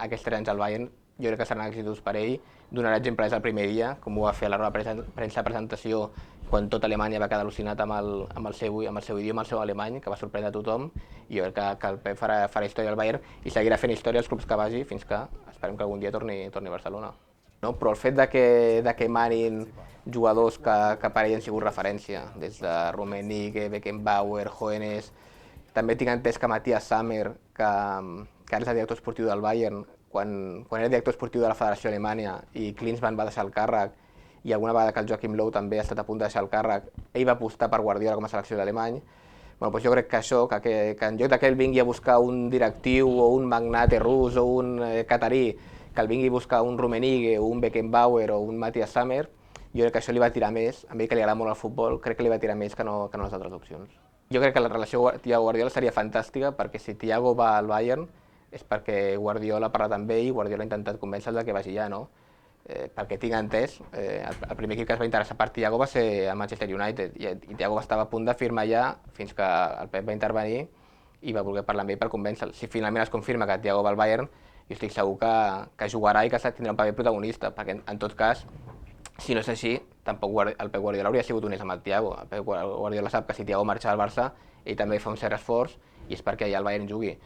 aquests 3 anys al Bayern, jo crec que seran exitosos per ell. Donarà exemple des del primer dia, com ho va fer a la roda de premsa de presentació, quan tota Alemanya va quedar al·lucinat amb el seu idioma, el seu alemany, que va sorprendre a tothom, i jo crec que el Pep farà història al Bayern i seguirà fent història als clubs que vagi fins que esperem que algun dia torni a Barcelona. No? Però el fet de que manin jugadors que per ell han sigut referència, des de Rummenigge, Beckenbauer, Hoeneß, també tinc entès que Matthias Sammer, que ara és el director esportiu del Bayern, quan era director esportiu de la Federació Alemanya i Klinsmann va deixar el càrrec, i alguna vegada que el Joachim Löw també ha estat a punt de deixar el càrrec, ell va apostar per Guardiola com a selecció d'alemany. Bueno, doncs jo crec que això, que en lloc que ell vingui a buscar un directiu o un magnate rus o un catarí, que el vingui a buscar un Rummenigge o un Beckenbauer o un Matthias Sammer, jo crec que això li va tirar més, a ell que li agrada molt el futbol, crec que li va tirar més que no les altres opcions. Jo crec que la relació Thiago-Guardiola seria fantàstica, perquè si Thiago va al Bayern és perquè Guardiola ha parlat amb ell i Guardiola ha intentat convèncer-lo que vagi ja, no? Perquè tinc entès, el primer equip que es va interessar per Thiago va ser el Manchester United i Thiago estava a punt de firmar ja fins que el Pep va intervenir i va voler parlar amb ell per convèncer-lo. Si finalment es confirma que Thiago va al Bayern, jo estic segur que jugarà i que tindrà un paper protagonista, perquè en tot cas, si no és així, tampoc el Pep Guardiola hauria sigut honest amb el Thiago. El Pep Guardiola sap que si Thiago marxa al Barça, ell també fa un cert esforç i és perquè allà el Bayern jugui.